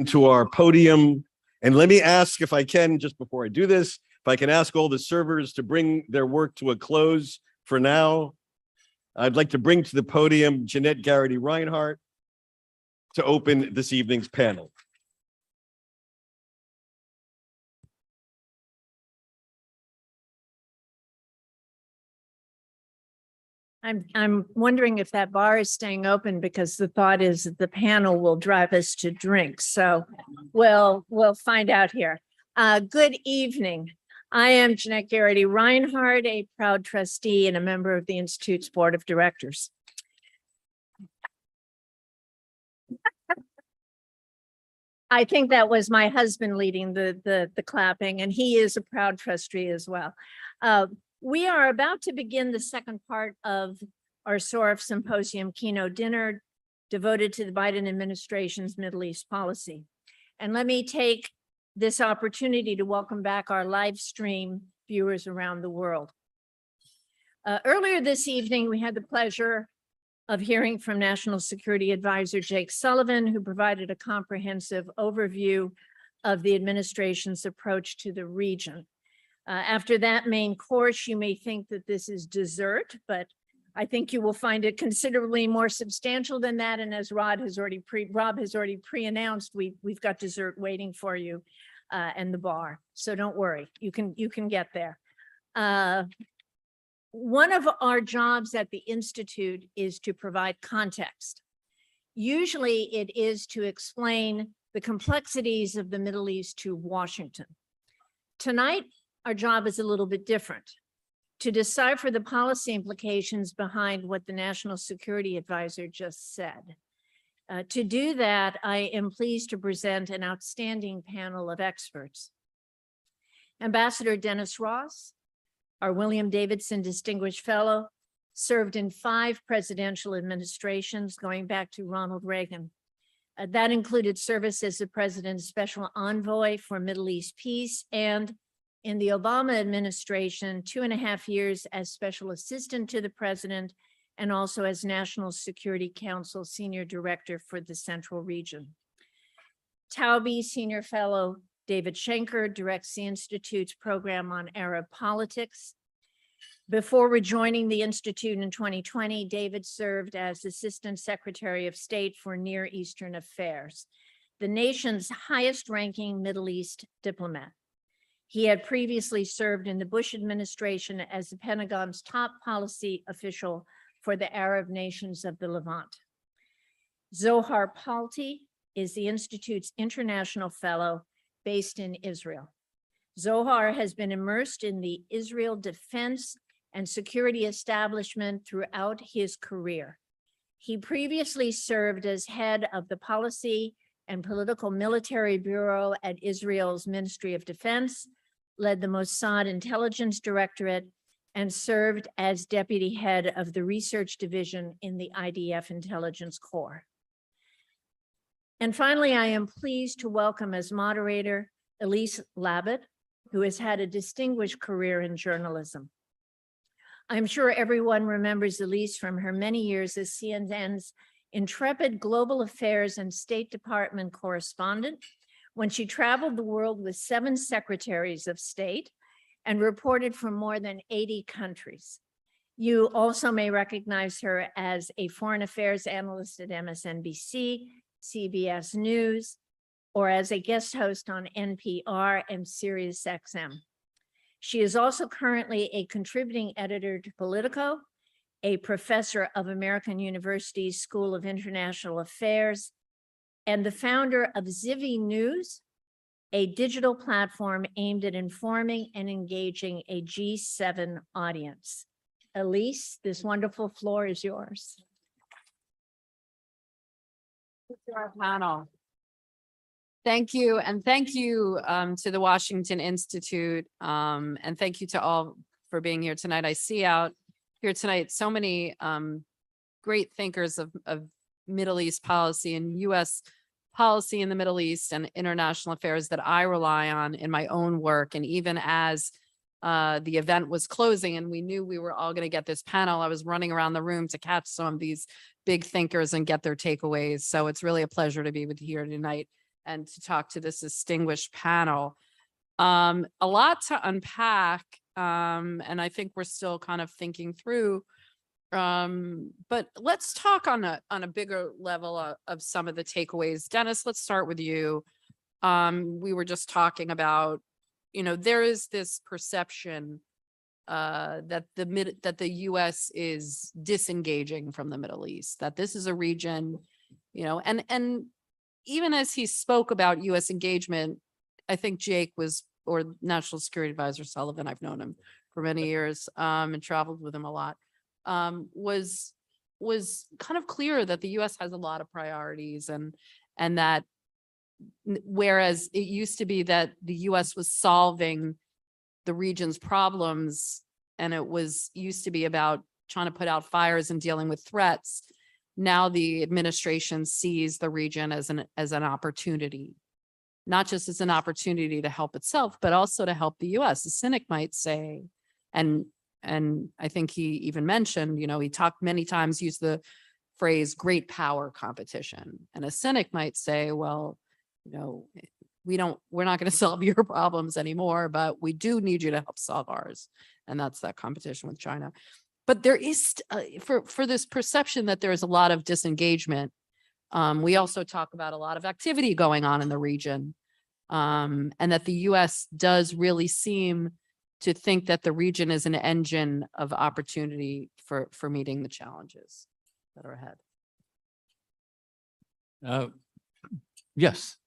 to our podium. And let me ask, if I can, just before I do this, if I can ask all the servers to bring their work to a close for now. I'd like to bring to the podium Jeanette Garrity Reinhardt to open this evening's panel. I'm wondering if that bar is staying open, because the thought is that the panel will drive us to drinks. So we'll find out here. Good evening. I am Jeanette Garrity Reinhardt, a proud trustee and a member of the Institute's board of directors. I think that was my husband leading the clapping, and he is a proud trustee as well. We are about to begin the second part of our SORF Symposium keynote dinner devoted to the Biden administration's Middle East policy. And let me take this opportunity to welcome back our live stream viewers around the world. Earlier this evening, we had the pleasure of hearing from National Security Advisor Jake Sullivan, who provided a comprehensive overview of the administration's approach to the region. After that main course, you may think that this is dessert, but I think you will find it considerably more substantial than that. And as Rob has already pre-announced, we've got dessert waiting for you and the bar. So don't worry, you can get there. One of our jobs at the Institute is to provide context. Usually it is to explain the complexities of the Middle East to Washington. Tonight, our job is a little bit different: to decipher the policy implications behind what the National Security Advisor just said. To do that, I am pleased to present an outstanding panel of experts. Ambassador Dennis Ross, our William Davidson Distinguished Fellow, served in 5 presidential administrations going back to Ronald Reagan. That included service as the President's Special Envoy for Middle East Peace, and in the Obama administration, 2.5 years as Special Assistant to the President, and also as National Security Council Senior Director for the Central Region. Taube Senior Fellow David Schenker directs the Institute's program on Arab politics. Before rejoining the Institute in 2020, David served as Assistant Secretary of State for Near Eastern Affairs, the nation's highest-ranking Middle East diplomat. He had previously served in the Bush administration as the Pentagon's top policy official for the Arab nations of the Levant. Zohar Palti is the Institute's International Fellow based in Israel. Zohar has been immersed in the Israel defense and security establishment throughout his career. He previously served as head of the Policy and Political Military Bureau at Israel's Ministry of Defense, led the Mossad Intelligence Directorate, and served as deputy head of the research division in the IDF Intelligence Corps. And finally, I am pleased to welcome as moderator Elise Labott, who has had a distinguished career in journalism. I'm sure everyone remembers Elise from her many years as CNN's intrepid global affairs and State Department correspondent, when she traveled the world with 7 secretaries of state and reported from more than 80 countries. You also may recognize her as a foreign affairs analyst at MSNBC, CBS News, or as a guest host on NPR and SiriusXM. She is also currently a contributing editor to Politico, a professor of American University's School of International Affairs, and the founder of Zivi News, a digital platform aimed at informing and engaging a G7 audience. Elise, this wonderful floor is yours. To our panel. Thank you, and thank you to the Washington Institute, and thank you to all for being here tonight. I see out here tonight so many great thinkers of Middle East policy and U.S. policy in the Middle East and international affairs that I rely on in my own work. And even as the event was closing and we knew we were all going to get this panel, I was running around the room to catch some of these big thinkers and get their takeaways. So it's really a pleasure to be with you here tonight and to talk to this distinguished panel. A lot to unpack, and I think we're still kind of thinking through. But let's talk on a bigger level of some of the takeaways. Dennis, let's start with you. We were just talking about, there is this perception that the U.S. is disengaging from the Middle East, that this is a region, and even as he spoke about U.S. engagement, I think Jake or National Security Advisor Sullivan, I've known him for many years, and traveled with him a lot, was kind of clear that the U.S. has a lot of priorities, and that whereas it used to be that the U.S. was solving the region's problems, and it used to be about trying to put out fires and dealing with threats, now the administration sees the region as an opportunity, not just as an opportunity to help itself, but also to help the U.S. A cynic might say, and I think he even mentioned, he talked many times, used the phrase great power competition. And a cynic might say, well, we're not going to solve your problems anymore, but we do need you to help solve ours. And that's that competition with China. But there is, for this perception that there is a lot of disengagement. We also talk about a lot of activity going on in the region, and that the U.S. does really seem to think that the region is an engine of opportunity for meeting the challenges that are ahead. Yes.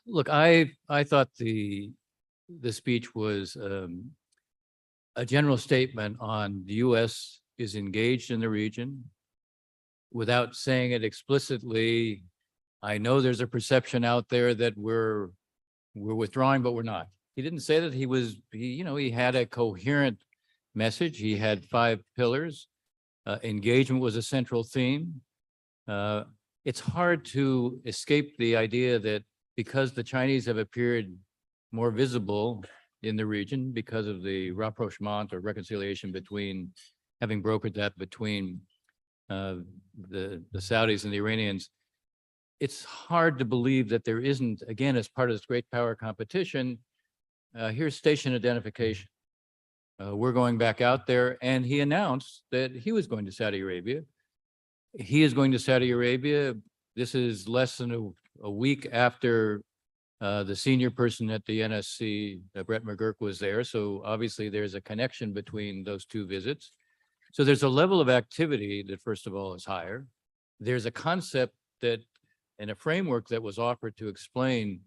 Look, I thought the speech was a general statement on the U.S. is engaged in the region without saying it explicitly. I know there's a perception out there that we're withdrawing, but we're not. He didn't say that. He had a coherent message. He had 5 pillars. Engagement was a central theme. It's hard to escape the idea that because the Chinese have appeared more visible in the region because of the rapprochement or reconciliation having brokered that between the Saudis and the Iranians, it's hard to believe that there isn't, again, as part of this great power competition, here's station identification. We're going back out there, and he announced that he was going to Saudi Arabia. He is going to Saudi Arabia. This is less than a week after the senior person at the NSC, Brett McGurk, was there. So obviously there's a connection between those 2 visits. So there's a level of activity that, first of all, is higher. There's a concept that, and a framework that was offered to explain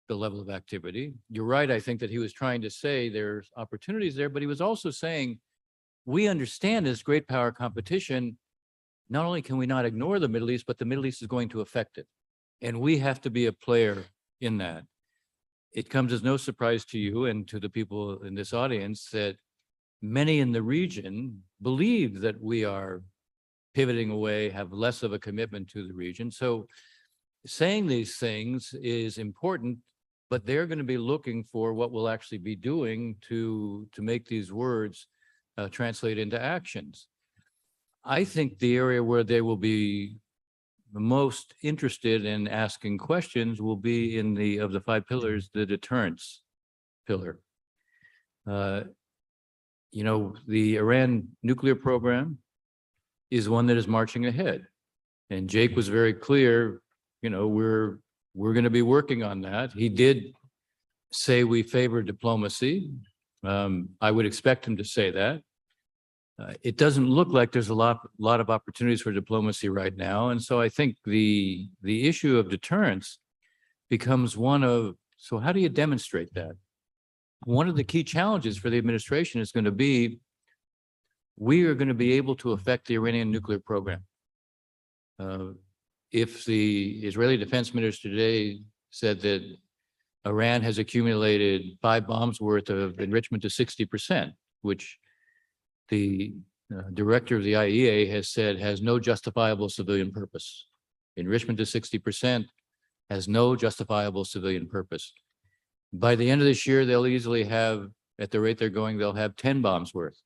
the level of activity. You're right. I think that he was trying to say there's opportunities there, but he was also saying, we understand this great power competition. Not only can we not ignore the Middle East, but the Middle East is going to affect it. And we have to be a player in that. It comes as no surprise to you and to the people in this audience that many in the region believe that we are pivoting away, have less of a commitment to the region. So saying these things is important, but they're going to be looking for what we'll actually be doing to make these words translate into actions. I think the area where they will be the most interested in asking questions will be in of the 5 pillars, the deterrence pillar. The Iran nuclear program is one that is marching ahead. And Jake was very clear, we're going to be working on that. He did say we favor diplomacy. I would expect him to say that. It doesn't look like there's a lot of opportunities for diplomacy right now. And so I think the issue of deterrence becomes one of, so how do you demonstrate that? One of the key challenges for the administration is going to be, we are going to be able to affect the Iranian nuclear program. If the Israeli defense minister today said that Iran has accumulated 5 bombs worth of enrichment to 60%, which the director of the IEA has said has no justifiable civilian purpose. Enrichment to 60% has no justifiable civilian purpose. By the end of this year, they'll easily have, at the rate they're going, they'll have 10 bombs worth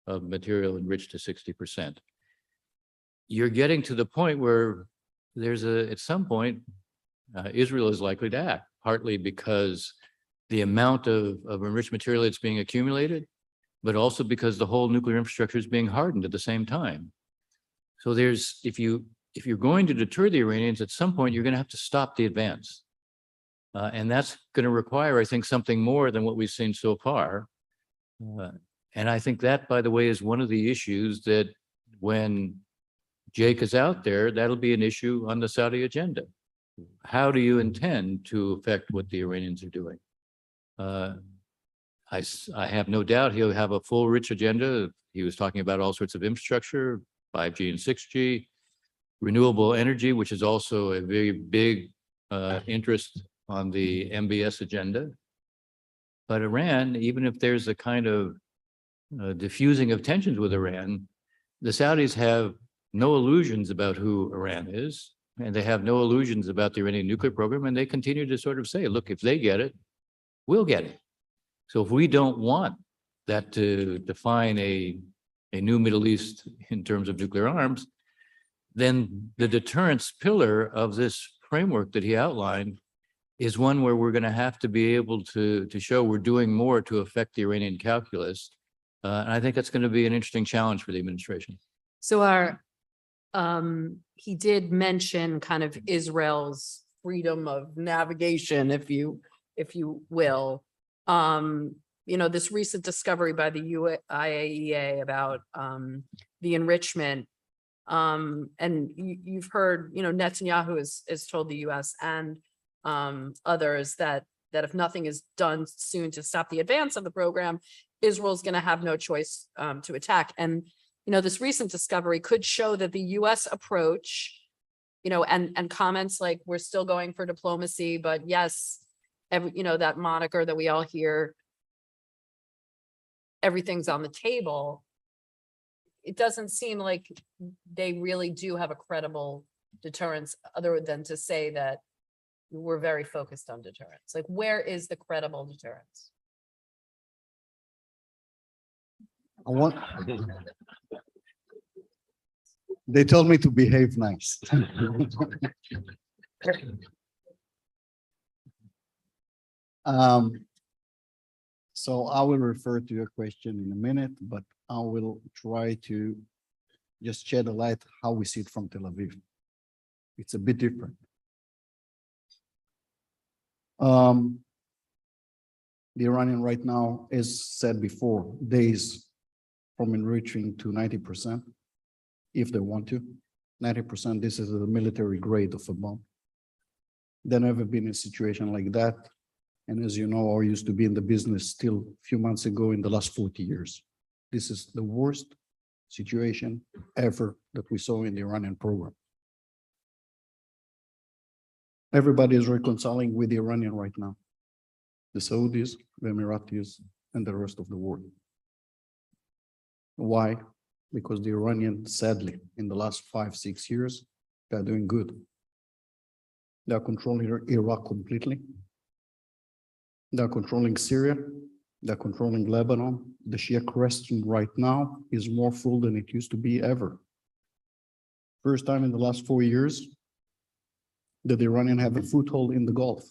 of material enriched to 60%. You're getting to the point where at some point, Israel is likely to act, partly because the amount of enriched material that's being accumulated, but also because the whole nuclear infrastructure is being hardened at the same time. So if you're going to deter the Iranians, at some point, you're going to have to stop the advance. And that's going to require, I think, something more than what we've seen so far. And I think that, by the way, is one of the issues that when Jake is out there, that'll be an issue on the Saudi agenda. How do you intend to affect what the Iranians are doing? I have no doubt he'll have a full, rich agenda. He was talking about all sorts of infrastructure, 5G and 6G, renewable energy, which is also a very big interest on the MBS agenda. But Iran, even if there's a kind of diffusing of tensions with Iran, the Saudis have no illusions about who Iran is, and they have no illusions about the Iranian nuclear program, and they continue to sort of say, look, if they get it, we'll get it. So if we don't want that to define a new Middle East in terms of nuclear arms, then the deterrence pillar of this framework that he outlined is one where we're going to have to be able to show we're doing more to affect the Iranian calculus. And I think that's going to be an interesting challenge for the administration. So he did mention kind of Israel's freedom of navigation, if you will. This recent discovery by the IAEA about the enrichment. And you've heard, Netanyahu has told the U.S. and others that if nothing is done soon to stop the advance of the program, Israel's going to have no choice to attack. And this recent discovery could show that the U.S. approach, and comments like we're still going for diplomacy, but yes, that moniker that we all hear, everything's on the table. It doesn't seem like they really do have a credible deterrence other than to say that we're very focused on deterrence. Like, where is the credible deterrence? They told me to behave nice. So I will refer to your question in a minute, but I will try to just shed a light how we see it from Tel Aviv. It's a bit different. The Iranian right now, as said before, days from enriching to 90%, if they want to. 90%, this is the military grade of a bomb. There never been a situation like that. And as you know, I used to be in the business still a few months ago in the last 40 years. This is the worst situation ever that we saw in the Iranian program. Everybody is reconciling with the Iranian right now. The Saudis, the Emiratis, and the rest of the world. Why? Because the Iranians, sadly, in the last 5-6 years, they're doing good. They're controlling Iraq completely. They're controlling Syria. They're controlling Lebanon. The Shia question right now is more full than it used to be ever. First time in the last 4 years that the Iranians have a foothold in the Gulf.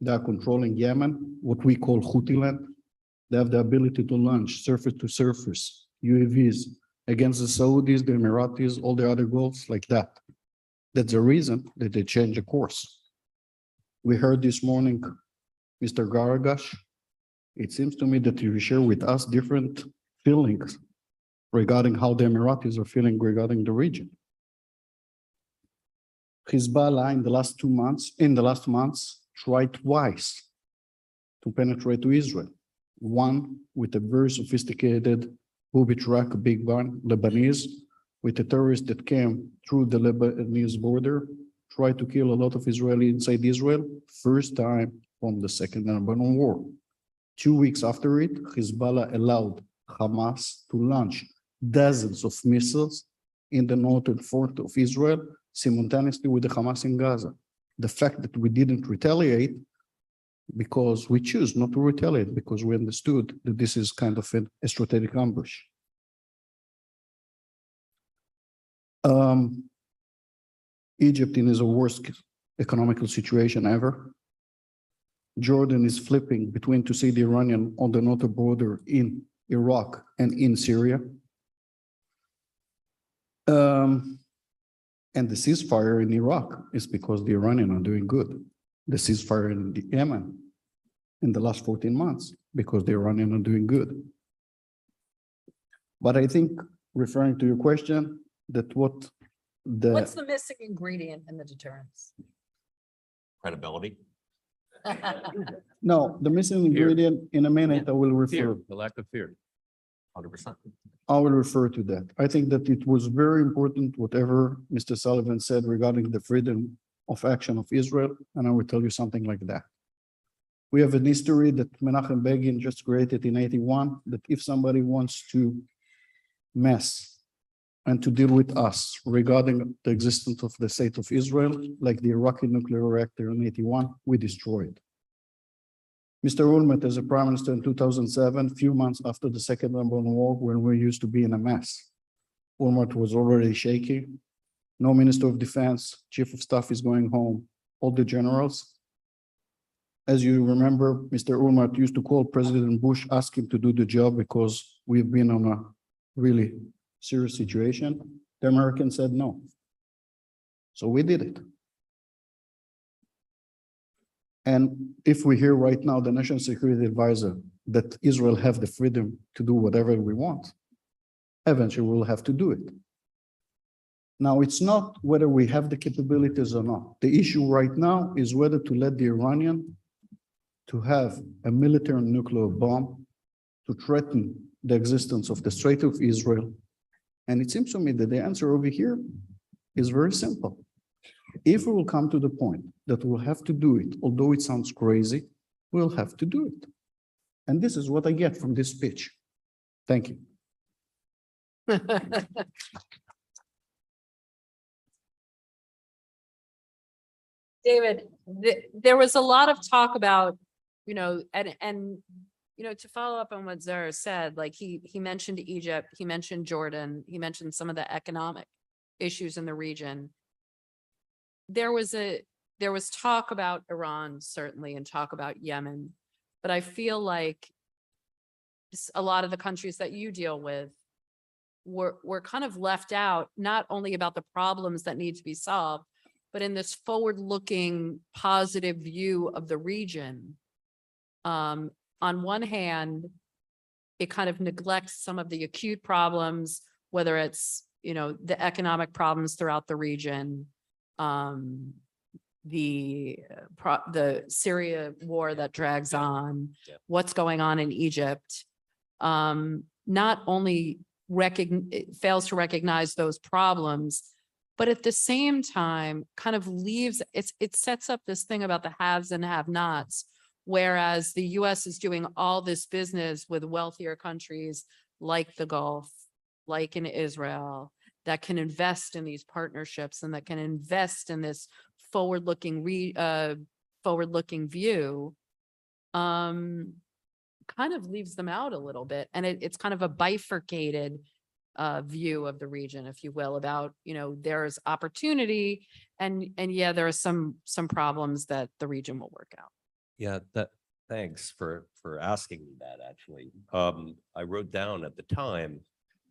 They are controlling Yemen, what we call Houthi land. They have the ability to launch surface to surface UAVs against the Saudis, the Emiratis, all the other Gulfs like that. That's the reason that they changed the course. We heard this morning, Mr. Garagash, it seems to me that you share with us different feelings regarding how the Emiratis are feeling regarding the region. Hezbollah in the last months, tried twice to penetrate to Israel. One with a very sophisticated booby track, big gun, Lebanese, with a terrorist that came through the Lebanese border, tried to kill a lot of Israelis inside Israel, first time from the Second Lebanon War. 2 weeks after it, Hezbollah allowed Hamas to launch dozens of missiles in the northern front of Israel, simultaneously with the Hamas in Gaza. The fact that we didn't retaliate because we choose not to retaliate because we understood that this is kind of a strategic ambush. Egypt is the worst economical situation ever. Jordan is flipping between to see the Iranian on the northern border in Iraq and in Syria. And the ceasefire in Iraq is because the Iranians are doing good. The ceasefire in Yemen in the last 14 months because the Iranians are doing good. But I think, referring to your question, that What's the missing ingredient in the deterrence? Credibility. no, the missing ingredient, in a minute, I will Fear, refer. the lack of fear. 100%. I will refer to that. I think that it was very important, whatever Mr. Sullivan said regarding the freedom of action of Israel, and I will tell you something like that. We have a history that Menachem Begin just created in 81, that if somebody wants to mess and to deal with us regarding the existence of the state of Israel, like the Iraqi nuclear reactor in 81, we destroy it. Mr. Olmert, as a prime minister in 2007, few months after the Second Lebanon War, when we used to be in a mess, Olmert was already shaky. No minister of defense, chief of staff is going home, all the generals. As you remember, Mr. Olmert used to call President Bush, ask him to do the job because we've been on a really serious situation. The Americans said no. So we did it. And if we hear right now the National Security Advisor that Israel have the freedom to do whatever we want, eventually we'll have to do it. Now, it's not whether we have the capabilities or not. The issue right now is whether to let the Iranian to have a military nuclear bomb to threaten the existence of the Strait of Israel. And it seems to me that the answer over here is very simple. If we will come to the point that we'll have to do it, although it sounds crazy, we'll have to do it. And this is what I get from this speech. Thank you. David, there was a lot of talk about, and to follow up on what Zara said, like he mentioned Egypt, he mentioned Jordan, he mentioned some of the economic issues in the region. There was talk about Iran, certainly, and talk about Yemen, but I feel like a lot of the countries that you deal with were kind of left out, not only about the problems that need to be solved, but in this forward-looking positive view of the region. On one hand, it kind of neglects some of the acute problems, whether it's, the economic problems throughout the region, the Syria war that drags on, what's going on in Egypt. Not only fails to recognize those problems, but at the same time kind of leaves, it sets up this thing about the haves and have-nots, whereas the US is doing all this business with wealthier countries like the Gulf, like in Israel, that can invest in these partnerships and that can invest in this forward-looking view, kind of leaves them out a little bit. And it's kind of a bifurcated view of the region, if you will, about, there's opportunity and yeah, there are some problems that the region will work out. Yeah, thanks for asking me that, actually. I wrote down at the time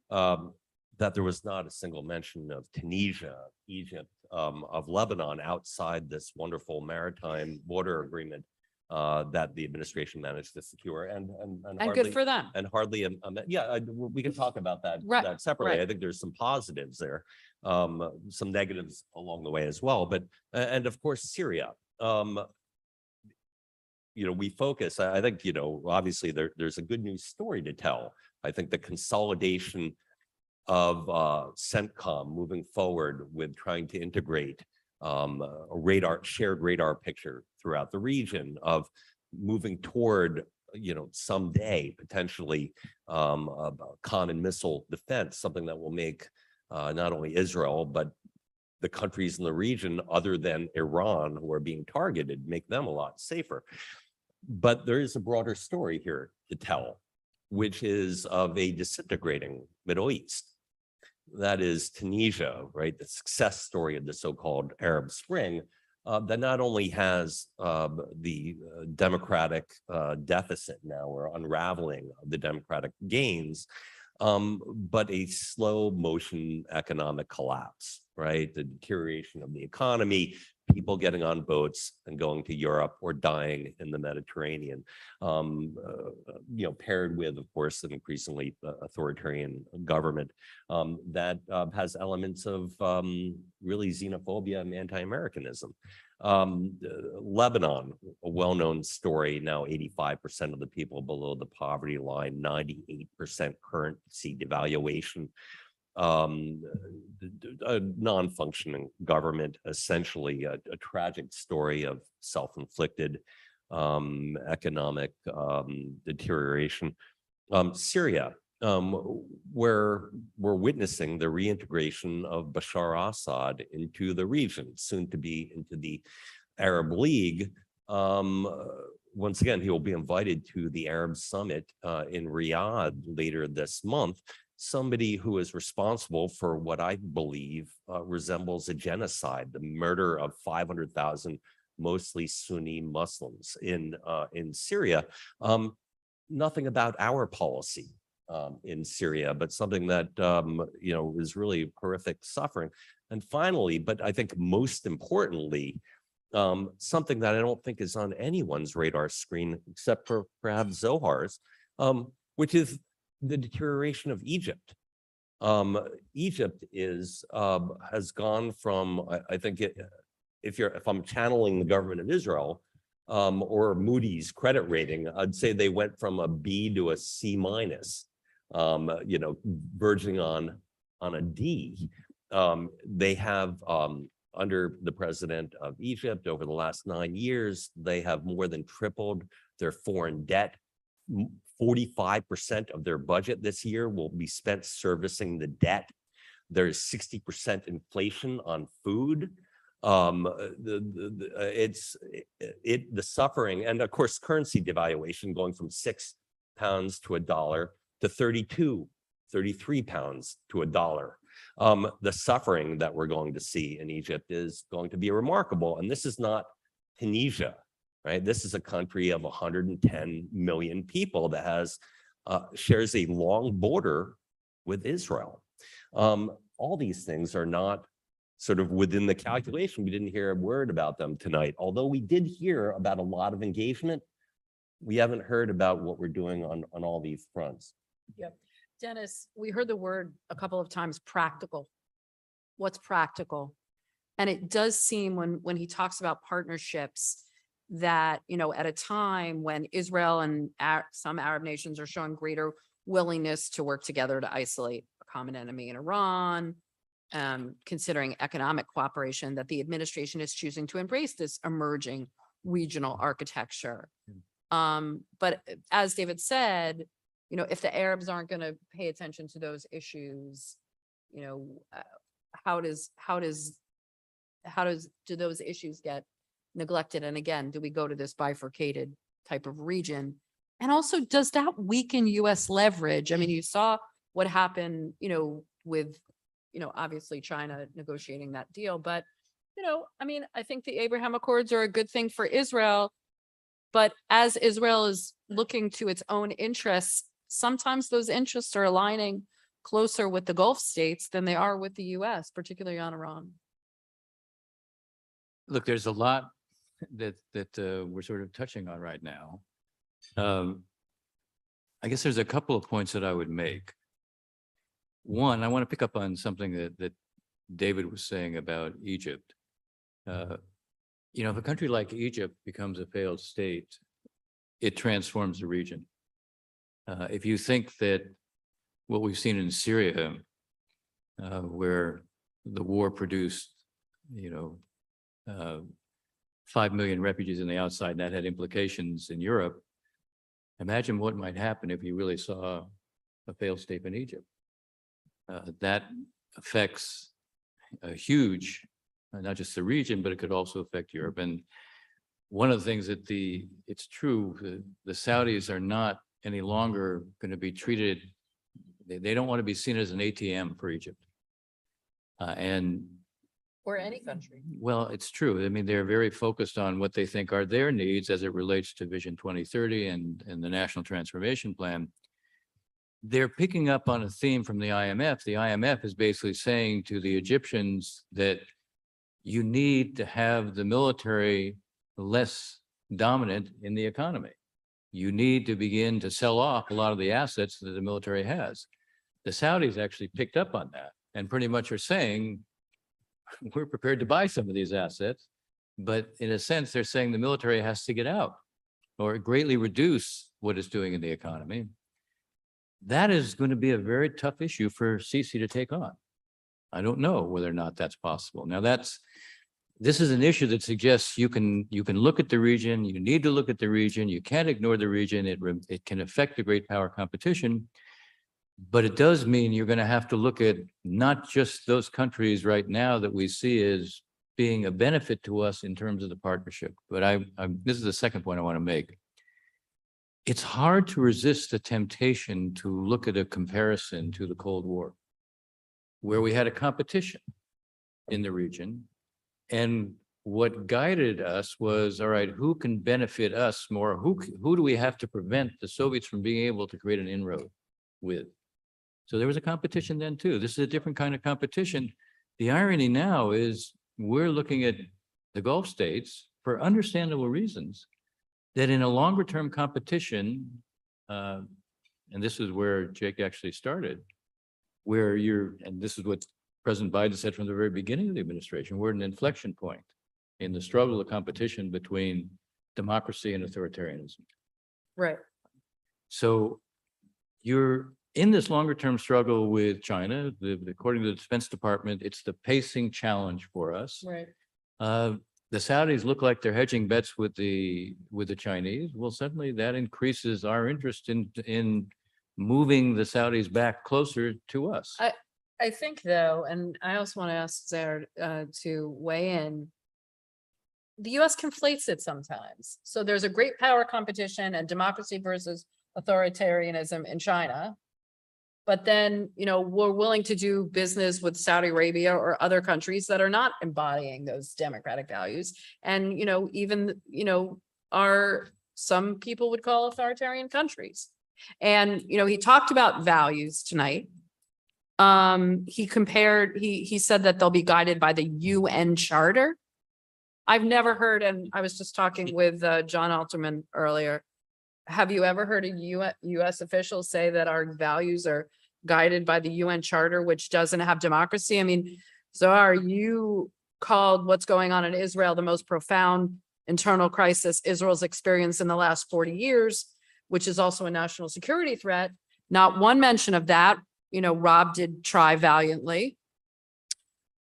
that there was not a single mention of Tunisia, Egypt, of Lebanon outside this wonderful maritime border agreement that the administration managed to secure, and hardly, good for them. and hardly, we can talk about that, that separately. right. I think there's some positives there, some negatives along the way as well, but and of course Syria. We focus, I think, obviously there's a good news story to tell. I think the consolidation of CENTCOM moving forward with trying to integrate a shared radar picture throughout the region, of moving toward, someday potentially a common missile defense, something that will make not only Israel, but the countries in the region other than Iran who are being targeted, make them a lot safer. But there is a broader story here to tell, which is of a disintegrating Middle East. that is Tunisia, right? The success story of the so-called Arab Spring, that not only has the democratic deficit now, or unraveling of the democratic gains, but a slow motion economic collapse, right? The deterioration of the economy, people getting on boats and going to Europe or dying in the Mediterranean, paired with, of course, an increasingly authoritarian government that has elements of really xenophobia and anti-Americanism. Lebanon, a well-known story, now 85% of the people below the poverty line, 98% currency devaluation, a non-functioning government, essentially a tragic story of self-inflicted economic deterioration. Syria, where we're witnessing the reintegration of Bashar al-Assad into the region, soon to be into the Arab League. Once again, he will be invited to the Arab Summit in Riyadh later this month. Somebody who is responsible for what I believe resembles a genocide, the murder of 500,000 mostly Sunni Muslims in Syria. Nothing about our policy in Syria, but something that is really horrific suffering. And finally, but I think most importantly, something that I don't think is on anyone's radar screen except for perhaps Zohar's, which is the deterioration of Egypt. Egypt has gone from, I think, if I'm channeling the government of Israel or Moody's credit rating, I'd say they went from a B to a C minus, verging on a D. They have, under the president of Egypt over the last 9 years, they have more than tripled their foreign debt. 45% of their budget this year will be spent servicing the debt. There's 60% inflation on food. The suffering, and of course, currency devaluation going from £6 to $1 to 33 pounds to $1. The suffering that we're going to see in Egypt is going to be remarkable. And this is not Tunisia, right? This is a country of 110 million people that has shares a long border with Israel. All these things are not sort of within the calculation. We didn't hear a word about them tonight. Although we did hear about a lot of engagement, we haven't heard about what we're doing on all these fronts. Yep. Dennis, we heard the word a couple of times, practical. What's practical? And it does seem when he talks about partnerships that, at a time when Israel and some Arab nations are showing greater willingness to work together to isolate a common enemy in Iran, considering economic cooperation, that the administration is choosing to embrace this emerging regional architecture. But as David said, if the Arabs aren't going to pay attention to those issues, how do those issues get neglected? And again, do we go to this bifurcated type of region? And also, does that weaken U.S. leverage? I mean, you saw what happened, with, obviously China negotiating that deal. But, I think the Abraham Accords are a good thing for Israel. But as Israel is looking to its own interests, sometimes those interests are aligning closer with the Gulf states than they are with the U.S., particularly on Iran. Look, there's a lot that we're sort of touching on right now. I guess there's a couple of points that I would make. One, I want to pick up on something that David was saying about Egypt. If a country like Egypt becomes a failed state, it transforms the region. If you think that what we've seen in Syria, where the war produced, 5 million refugees on the outside, and that had implications in Europe, imagine what might happen if you really saw a failed state in Egypt. That affects a huge, not just the region, but it could also affect Europe. And one of the things that it's true, the Saudis are not any longer going to be treated, they don't want to be seen as an ATM for Egypt. And Or any country. well, it's true. I mean, they're very focused on what they think are their needs as it relates to Vision 2030 and the National Transformation Plan. They're picking up on a theme from the IMF. The IMF is basically saying to the Egyptians that you need to have the military less dominant in the economy. You need to begin to sell off a lot of the assets that the military has. The Saudis actually picked up on that and pretty much are saying, we're prepared to buy some of these assets, but in a sense, they're saying the military has to get out or greatly reduce what it's doing in the economy. That is going to be a very tough issue for Sisi to take on. I don't know whether or not that's possible. Now this is an issue that suggests you can look at the region, you need to look at the region, you can't ignore the region, it can affect the great power competition. But it does mean you're going to have to look at not just those countries right now that we see as being a benefit to us in terms of the partnership. But this is the second point I want to make. It's hard to resist the temptation to look at a comparison to the Cold War, where we had a competition in the region. And what guided us was, all right, who can benefit us more? Who do we have to prevent the Soviets from being able to create an inroad with? So there was a competition then too. This is a different kind of competition. The irony now is we're looking at the Gulf states for understandable reasons that in a longer term competition, and this is where Jake actually started, where and this is what President Biden said from the very beginning of the administration, we're at an inflection point in the struggle of competition between democracy and authoritarianism. Right. So you're in this longer term struggle with China, according to the Defense Department, it's the pacing challenge for us. Right. The Saudis look like they're hedging bets with the Chinese. Well, suddenly that increases our interest in moving the Saudis back closer to us. I think though, and I also want to ask Sarah to weigh in. The US conflates it sometimes. So there's a great power competition and democracy versus authoritarianism in China. But then, we're willing to do business with Saudi Arabia or other countries that are not embodying those democratic values. And, even, are some people would call authoritarian countries. And, he talked about values tonight. He said that they'll be guided by the UN Charter. I've never heard, and I was just talking with John Alterman earlier. Have you ever heard a US official say that our values are guided by the UN Charter, which doesn't have democracy? I mean, Zohar, you called what's going on in Israel the most profound internal crisis Israel's experienced in the last 40 years, which is also a national security threat. Not one mention of that. Rob did try valiantly.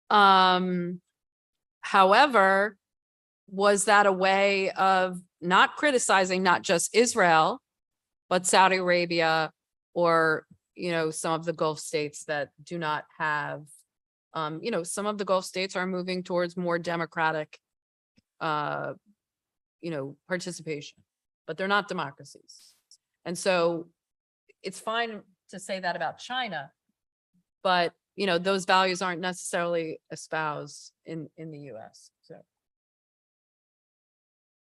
However, was that a way of not criticizing not just Israel, but Saudi Arabia or, some of the Gulf states that do not have, some of the Gulf states are moving towards more democratic, participation, but they're not democracies. And so it's fine to say that about China, but, those values aren't necessarily espoused in the US. So.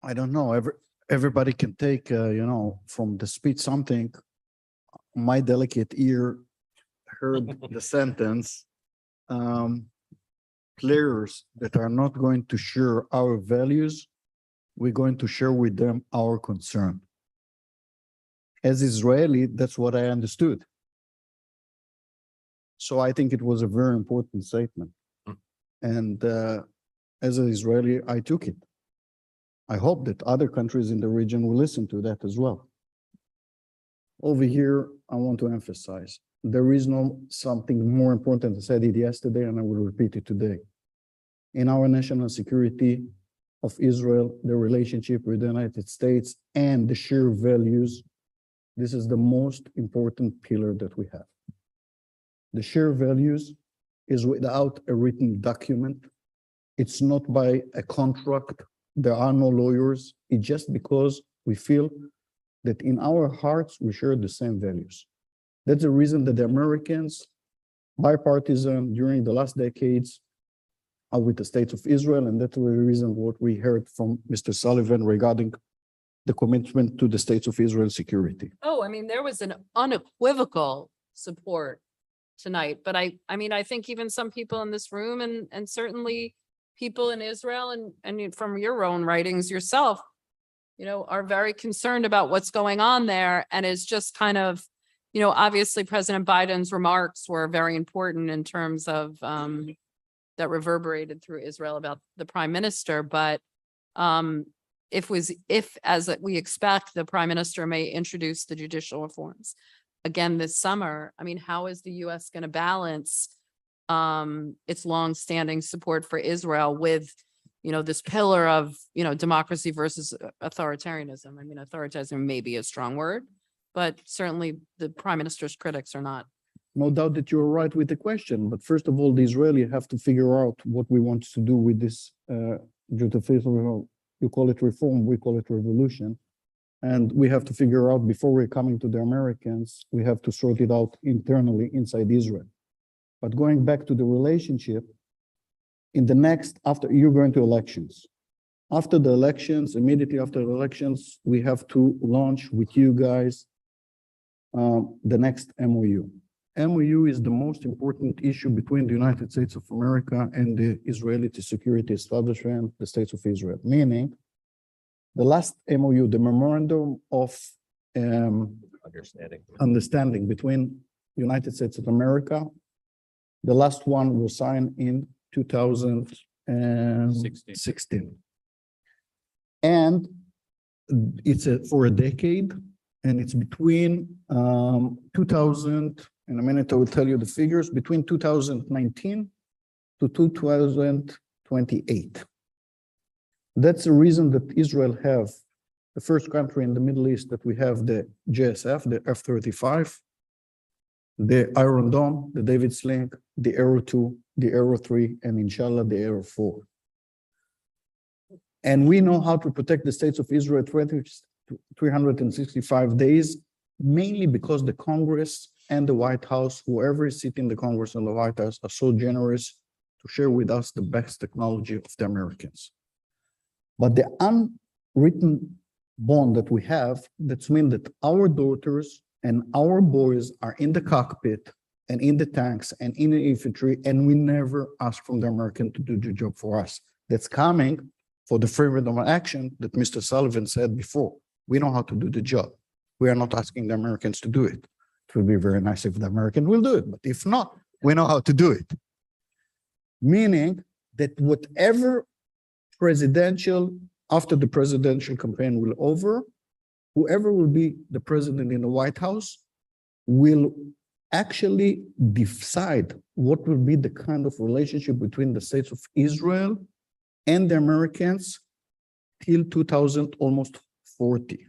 I don't know. Everybody can take, from the speech something. My delicate ear heard the sentence, players that are not going to share our values, we're going to share with them our concern. As Israeli, that's what I understood. So I think it was a very important statement. And as an Israeli, I took it. I hope that other countries in the region will listen to that as well. Over here, I want to emphasize, there is no something more important. I said it yesterday and I will repeat it today. In our national security of Israel, the relationship with the United States and the shared values, this is the most important pillar that we have. The shared values is without a written document. It's not by a contract. There are no lawyers. It's just because we feel that in our hearts, we share the same values. That's the reason that the Americans bipartisan during the last decades with the states of Israel, and that's the reason what we heard from Mr. Sullivan regarding the commitment to the states of Israel security. Oh, I mean, there was an unequivocal support tonight, but I mean, I think even some people in this room and certainly people in Israel and from your own writings yourself, are very concerned about what's going on there. And it's just kind of, obviously President Biden's remarks were very important in terms of that reverberated through Israel about the prime minister. But if as we expect, the prime minister may introduce the judicial reforms again this summer, I mean, how is the US going to balance its longstanding support for Israel with, this pillar of, democracy versus authoritarianism? I mean, authoritarianism may be a strong word, but certainly the prime minister's critics are not. No doubt that you're right with the question, but first of all, the Israelis have to figure out what we want to do with this judicial, you call it reform, we call it revolution. And we have to figure out before we're coming to the Americans, we have to sort it out internally inside Israel. But going back to the relationship, after you're going to elections. After the elections, immediately after the elections, we have to launch with you guys the next MOU. MOU is the most important issue between the United States of America and the Israeli security establishment, the States of Israel, meaning the last MOU, the memorandum of understanding between United States of America, the last one was signed in 2016. And it's for a decade, and it's between 2000, in a minute I will tell you the figures, between 2019 to 2028. That's the reason that Israel have the first country in the Middle East that we have the JSF, the F-35, the Iron Dome, the David Sling, the Arrow 2, the Arrow 3, and inshallah, the Arrow 4. And we know how to protect the states of Israel 365 days, mainly because the Congress and the White House, whoever is sitting in the Congress and the White House, are so generous to share with us the best technology of the Americans. But the unwritten bond that we have, that means that our daughters and our boys are in the cockpit and in the tanks and in the infantry, and we never ask from the American to do the job for us. That's coming for the freedom of action that Mr. Sullivan said before. We know how to do the job. We are not asking the Americans to do it. It would be very nice if the American will do it, but if not, we know how to do it. Meaning that whatever after the presidential campaign will over, whoever will be the president in the White House will actually decide what will be the kind of relationship between the states of Israel and the Americans till 2040.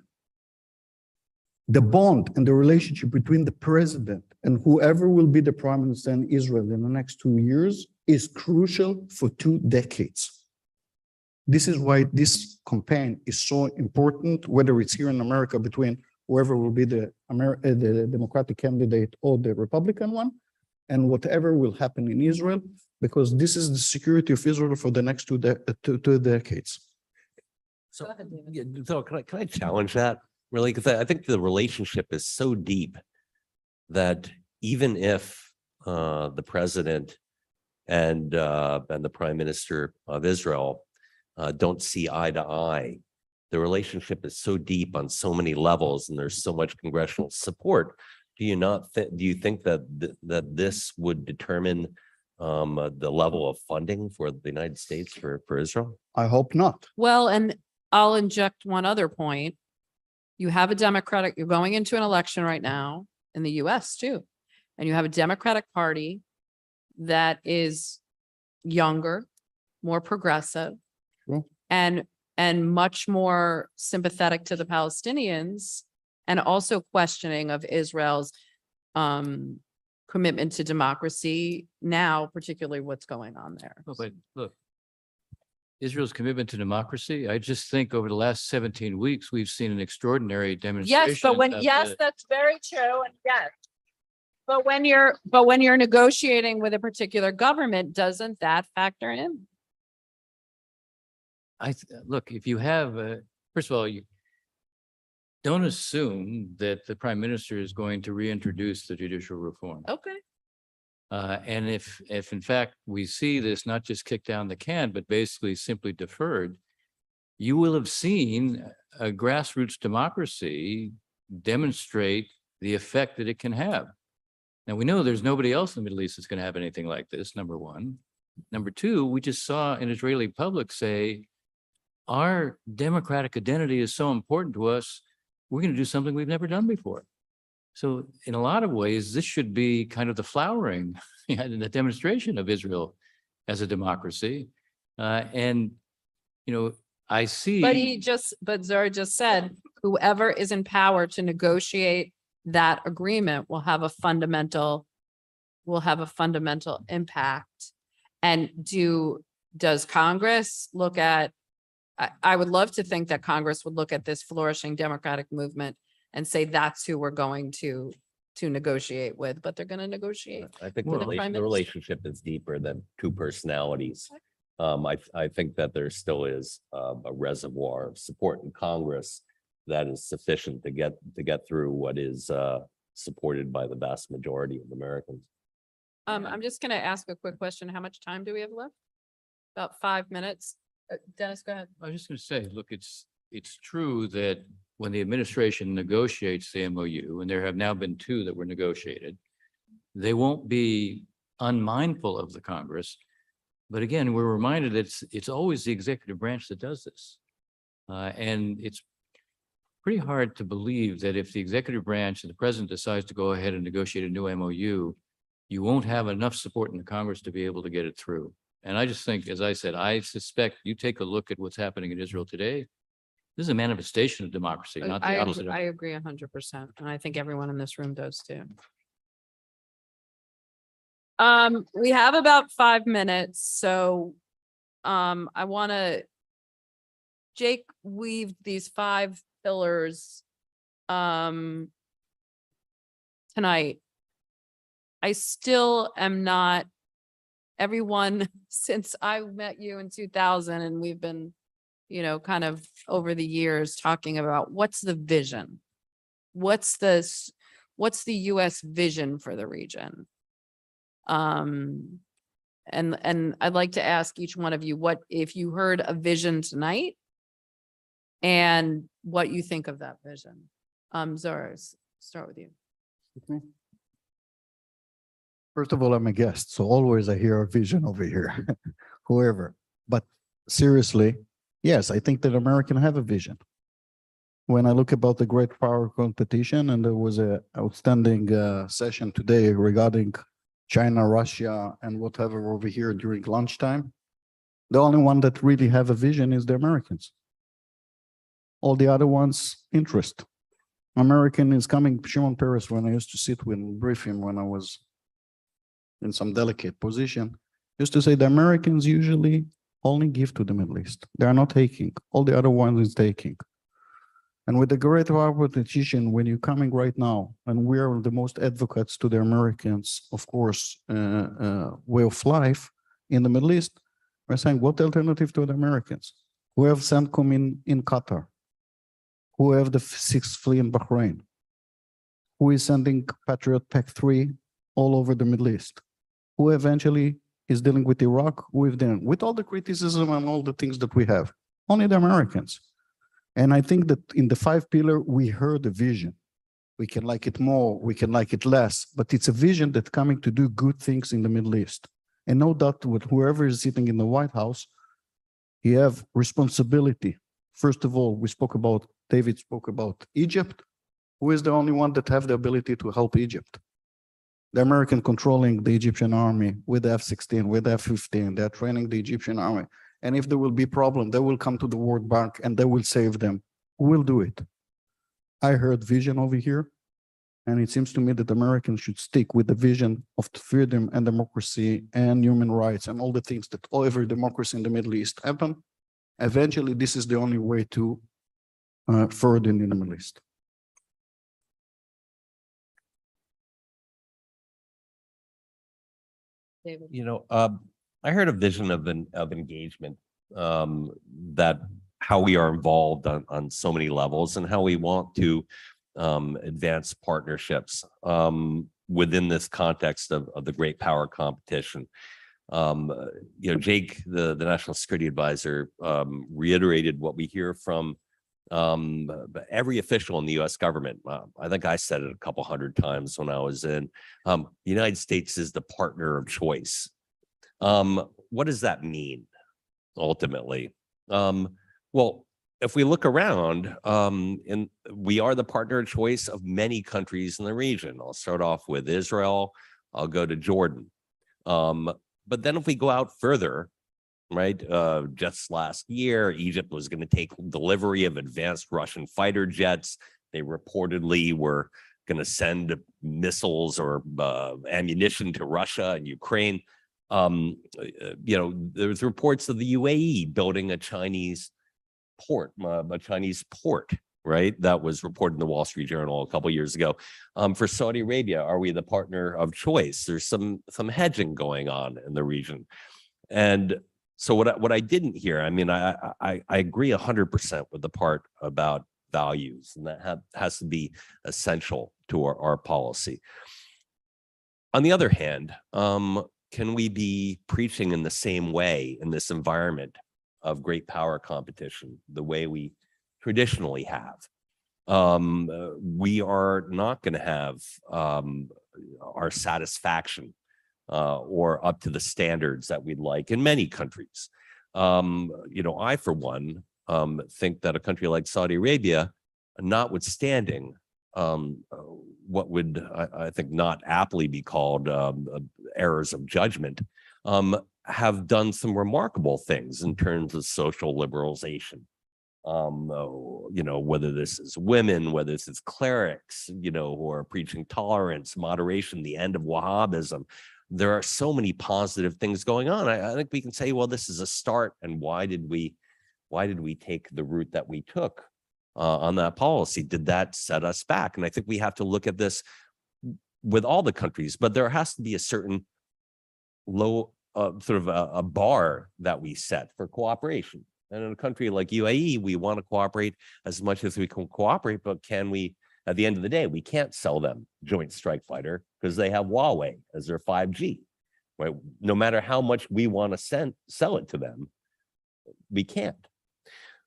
The bond and the relationship between the president and whoever will be the prime minister in Israel in the next 2 years is crucial for 2 decades. This is why this campaign is so important, whether it's here in America between whoever will be the Democratic candidate or the Republican one, and whatever will happen in Israel, because this is the security of Israel for the next 2 decades. So, so can I challenge that really? Because I think the relationship is so deep that even if the president and the prime minister of Israel don't see eye to eye, the relationship is so deep on so many levels, and there's so much congressional support. Do you think that this would determine the level of funding for the United States for Israel? I hope not. Well, and I'll inject one other point. You have you're going into an election right now in the US too. And you have a Democratic Party that is younger, more progressive, Sure. and much more sympathetic to the Palestinians, and also questioning of Israel's commitment to democracy now, particularly what's going on there. Well, but look, Israel's commitment to democracy, I just think over the last 17 weeks, we've seen an extraordinary demonstration. Yes, but that's very true. And yes, But when you're negotiating with a particular government, doesn't that factor in? Look, if you have, first of all, you don't assume that the prime minister is going to reintroduce the judicial reform. Okay. And if in fact we see this not just kicked down the can, but basically simply deferred, you will have seen a grassroots democracy demonstrate the effect that it can have. Now, we know there's nobody else in the Middle East that's going to have anything like this, number one. Number two, we just saw an Israeli public say, our democratic identity is so important to us, we're going to do something we've never done before. So in a lot of ways, this should be kind of the flowering and the demonstration of Israel as a democracy. And, you know, I see. But Zara just said, whoever is in power to negotiate that agreement will have a fundamental impact. And does Congress look at, I would love to think that Congress would look at this flourishing democratic movement and say, that's who we're going to negotiate with, but they're going to negotiate. I think Well, the the Prime the Minister. relationship is deeper than two personalities. I think that there still is a reservoir of support in Congress that is sufficient to get through what is supported by the vast majority of Americans. I'm just going to ask a quick question. How much time do we have left? About 5 minutes. Dennis, go ahead. I was just going to say, look, it's true that when the administration negotiates the MOU, and there have now been two that were negotiated, they won't be unmindful of the Congress. But again, we're reminded that it's always the executive branch that does this. And it's pretty hard to believe that if the executive branch and the president decides to go ahead and negotiate a new MOU, you won't have enough support in the Congress to be able to get it through. And I just think, as I said, I suspect you take a look at what's happening in Israel today. This is a manifestation of democracy, not the opposite. I agree 100%. And I think everyone in this room does too. We have about 5 minutes, so I want to, Jake, weave these 5 pillars tonight. I still am not, everyone since I met you in 2000, and we've been, you know, kind of over the years talking about what's the vision? What's the U.S. vision for the region? And I'd like to ask each one of you, what if you heard a vision tonight and what you think of that vision? Zara, start with you. First of all, I'm a guest, so always I hear a vision over here, whoever. But seriously, yes, I think that Americans have a vision. When I look about the great power competition, and there was an outstanding session today regarding China, Russia, and whatever over here during lunchtime, the only one that really have a vision is the Americans. All the other ones, interest. American is coming, Shimon Peres, when I used to sit with and brief him when I was in some delicate position, used to say the Americans usually only give to the Middle East. They are not taking. All the other ones is taking. And with the great power competition, when you're coming right now, and we are the most advocates to the Americans, of course, way of life in the Middle East, we're saying, what alternative to the Americans? Who have CENTCOM in Qatar? Who have the Sixth Fleet in Bahrain? Who is sending Patriot Pack 3 all over the Middle East? Who eventually is dealing with Iraq with them, with all the criticism and all the things that we have? Only the Americans. And I think that in the 5 pillar, we heard a vision. We can like it more, we can like it less, but it's a vision that's coming to do good things in the Middle East. And no doubt with whoever is sitting in the White House, he have responsibility. First of all, David spoke about Egypt. Who is the only one that have the ability to help Egypt? The American controlling the Egyptian army with the F-16, with the F-15, they're training the Egyptian army. And if there will be problem, they will come to the World Bank and they will save them. Who will do it? I heard vision over here. And it seems to me that Americans should stick with the vision of freedom and democracy and human rights and all the things that every democracy in the Middle East happen. Eventually, this is the only way to further in the Middle East. David. I heard a vision of engagement, that how we are involved on so many levels and how we want to advance partnerships within this context of the great power competition. Jake, the National Security Advisor, reiterated what we hear from every official in the U.S. government. I think I said it a couple hundred times when I was in. The United States is the partner of choice. What does that mean ultimately? Well, if we look around, and we are the partner of choice of many countries in the region. I'll start off with Israel. I'll go to Jordan. But then if we go out further, right, just last year, Egypt was going to take delivery of advanced Russian fighter jets. They reportedly were going to send missiles or ammunition to Russia and Ukraine. There's reports of the UAE building a Chinese port, right? That was reported in the Wall Street Journal a couple of years ago. For Saudi Arabia, are we the partner of choice? There's some hedging going on in the region. And so what I didn't hear, I mean, I agree 100% with the part about values, and that has to be essential to our policy. On the other hand, can we be preaching in the same way in this environment of great power competition, the way we traditionally have? We are not going to have our satisfaction or up to the standards that we'd like in many countries. I, for one, think that a country like Saudi Arabia, notwithstanding what would I think not aptly be called errors of judgment, have done some remarkable things in terms of social liberalization. Whether this is women, whether this is clerics, who are preaching tolerance, moderation, the end of Wahhabism. There are so many positive things going on. I think we can say, well, this is a start. And why did we take the route that we took on that policy? Did that set us back? And I think we have to look at this with all the countries, but there has to be a certain low sort of a bar that we set for cooperation. And in a country like UAE, we want to cooperate as much as we can cooperate, but can we, at the end of the day, we can't sell them Joint Strike Fighter because they have Huawei as their 5G, right? No matter how much we want to sell it to them, we can't.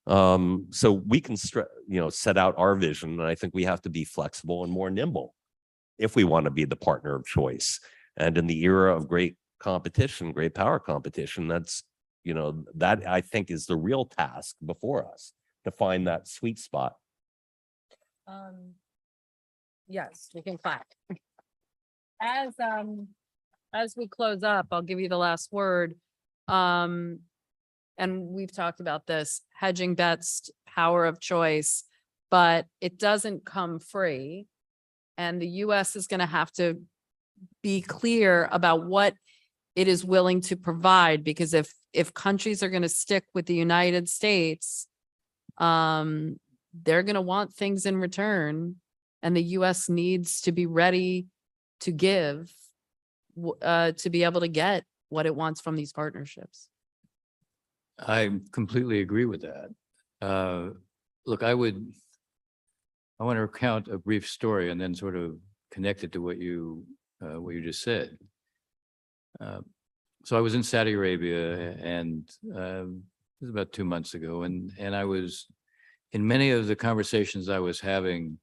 So we can, set out our vision, and I think we have to be flexible and more nimble if we want to be the partner of choice. And in the era of great competition, great power competition, that's, that I think is the real task before us, to find that sweet spot. Yes, we can clap. As we close up, I'll give you the last word. And we've talked about this, hedging bets, power of choice, but it doesn't come free. And the US is going to have to be clear about what it is willing to provide, because if countries are going to stick with the United States, they're going to want things in return, and the US needs to be ready to give to be able to get what it wants from these partnerships. I completely agree with that. Look, I want to recount a brief story and then sort of connect it to what you just said. So I was in Saudi Arabia, and it was about 2 months ago, and I was, in many of the conversations I was having,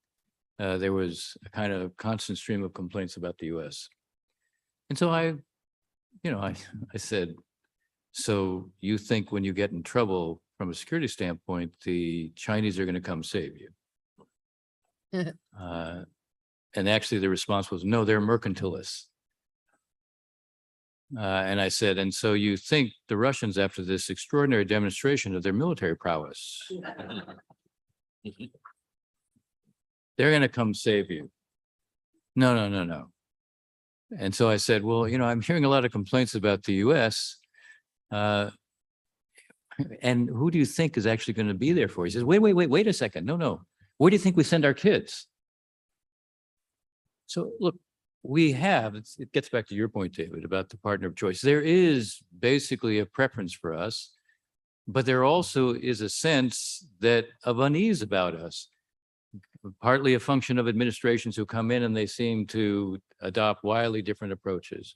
there was a kind of constant stream of complaints about the US. And so I said, so you think when you get in trouble from a security standpoint, the Chinese are going to come save you? And actually the response was, no, they're mercantilists. And I said, and so you think the Russians, after this extraordinary demonstration of their military prowess, they're going to come save you? No. And so I said, well, I'm hearing a lot of complaints about the US. And who do you think is actually going to be there for? He says, wait a second. No. Where do you think we send our kids? So look, it gets back to your point, David, about the partner of choice. There is basically a preference for us, but there also is a sense of unease about us. Partly a function of administrations who come in and they seem to adopt wildly different approaches.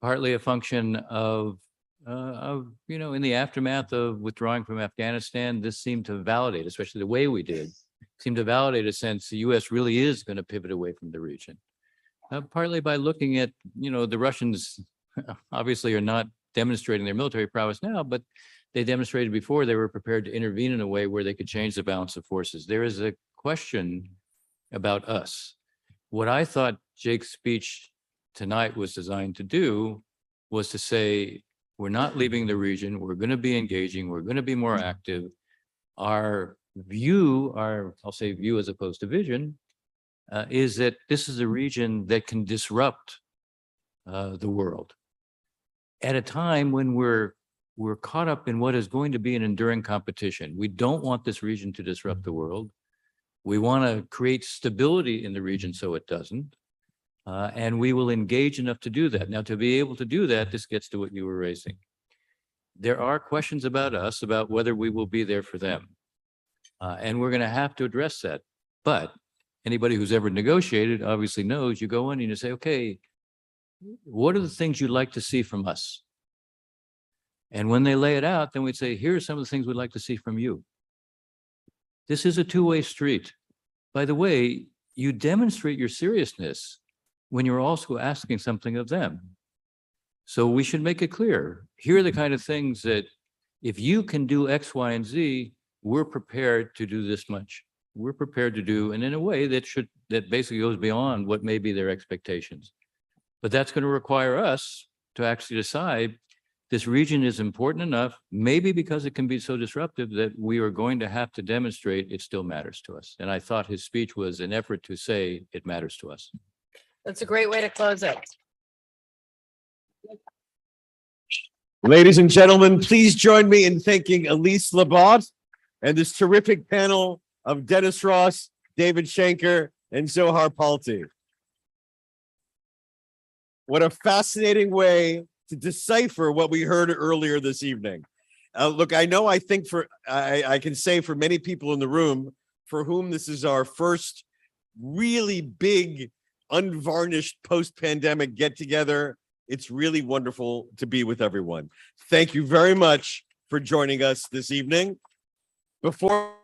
Partly a function of in the aftermath of withdrawing from Afghanistan, this seemed to validate, especially the way we did, seemed to validate a sense the U.S. really is going to pivot away from the region. Partly by looking at, the Russians obviously are not demonstrating their military prowess now, but they demonstrated before they were prepared to intervene in a way where they could change the balance of forces. There is a question about us. What I thought Jake's speech tonight was designed to do was to say, we're not leaving the region. We're going to be engaging. We're going to be more active. Our view, I'll say view as opposed to vision, is that this is a region that can disrupt the world at a time when we're caught up in what is going to be an enduring competition. We don't want this region to disrupt the world. We want to create stability in the region so it doesn't. And we will engage enough to do that. Now, to be able to do that, this gets to what you were raising. There are questions about us, about whether we will be there for them. And we're going to have to address that. But anybody who's ever negotiated obviously knows you go in and you say, okay, what are the things you'd like to see from us? And when they lay it out, then we'd say, here are some of the things we'd like to see from you. This is a two-way street. By the way, you demonstrate your seriousness when you're also asking something of them. So we should make it clear. Here are the kind of things that if you can do X, Y, and Z, we're prepared to do this much. We're prepared to do, and in a way that basically goes beyond what may be their expectations. But that's going to require us to actually decide this region is important enough, maybe because it can be so disruptive, that we are going to have to demonstrate it still matters to us. And I thought his speech was an effort to say it matters to us. That's a great way to close it. Ladies and gentlemen, please join me in thanking Elise Labat and this terrific panel of Dennis Ross, David Schenker, and Zohar Palti. What a fascinating way to decipher what we heard earlier this evening. Look, I can say for many people in the room for whom this is our first really big, unvarnished post-pandemic get-together, it's really wonderful to be with everyone. Thank you very much for joining us this evening. Before